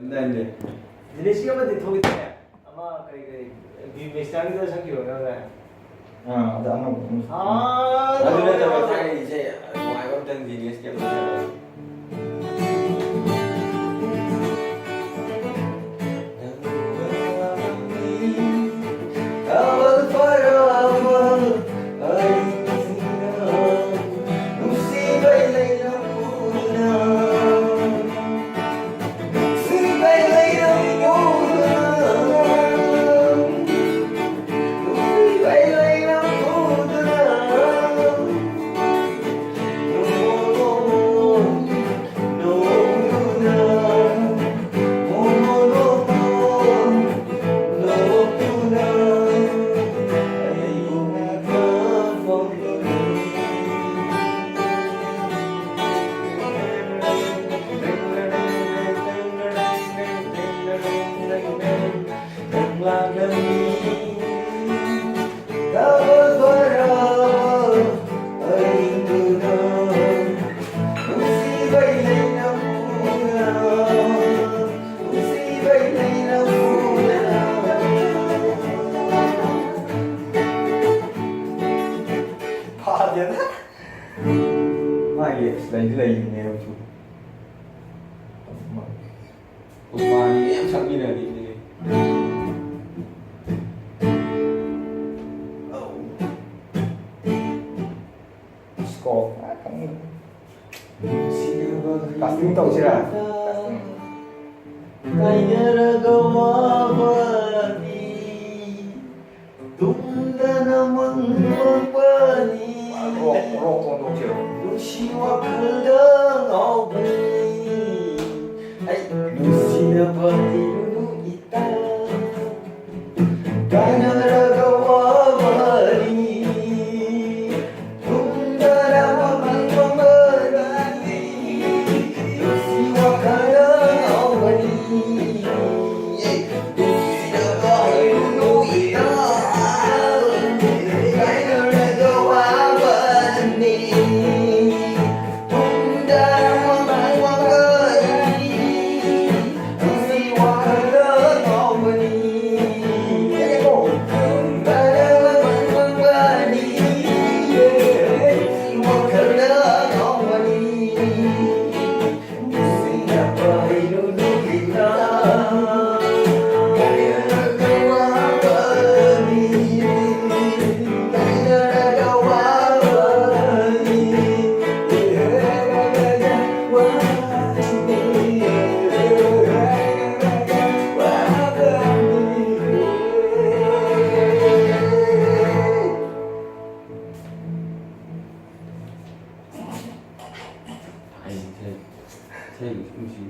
네. 니네 시간만 되게 아마 그 비메시장도 생기고 그래. Ada anak. 아, Lalu dah coba saya mau ikut dan jenis kita. Selain itu lagi ni lucu. Usman ni yang sangat gila ni. Skor. Casting tahu sih lah. Rock untuk siapa? Luciwa kadang awani, Lucia berilu ita, karena ragawani, tundara mamani, Luciwa kadang awani, Lucia berilu ita, karena ragawani. Saya mesti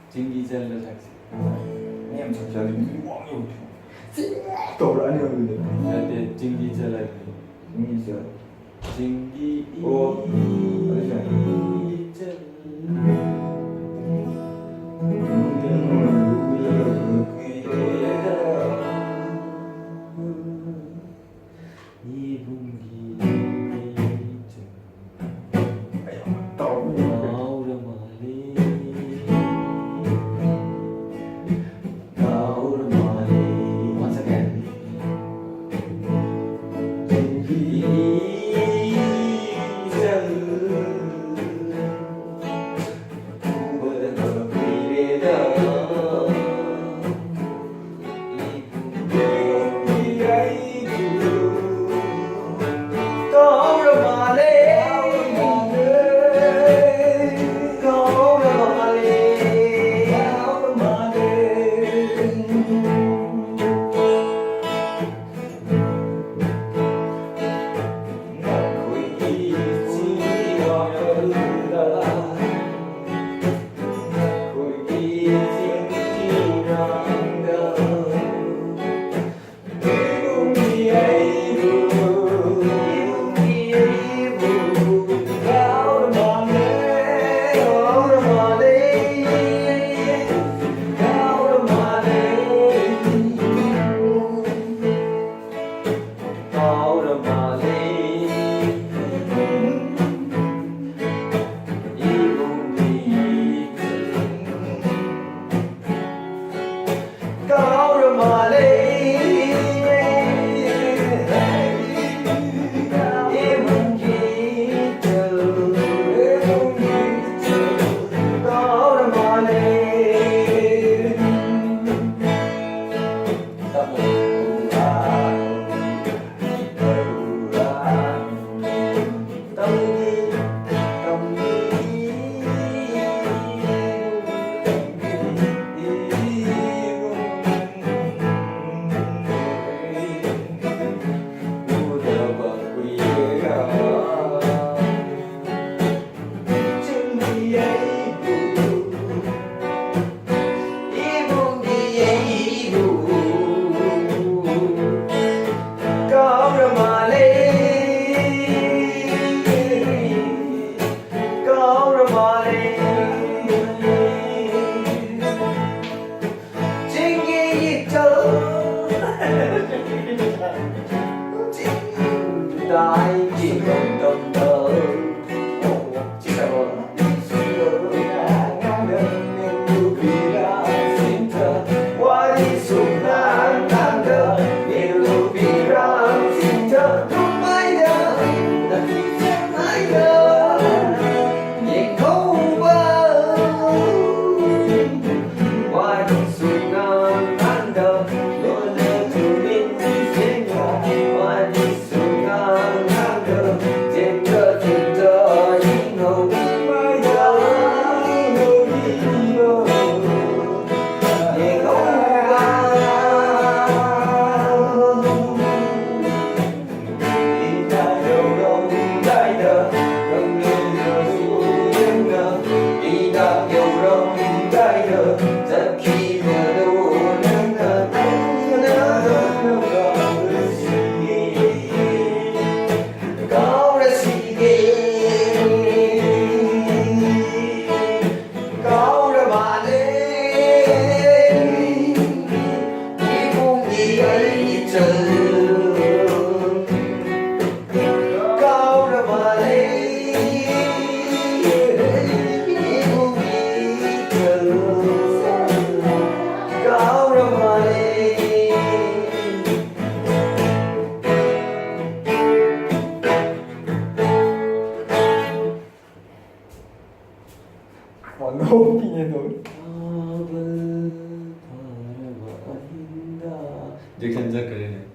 tinggi jalan saksi. Ni yang macam wang ni lucu. Tahu lah ni yang lucu. Ada tinggi jalan. Ini siapa? Tinggi. Oh, ada siapa? đại chỉ còn đồng thờ chỉ là một 너무 웃기네 너. 이제 견적 그리네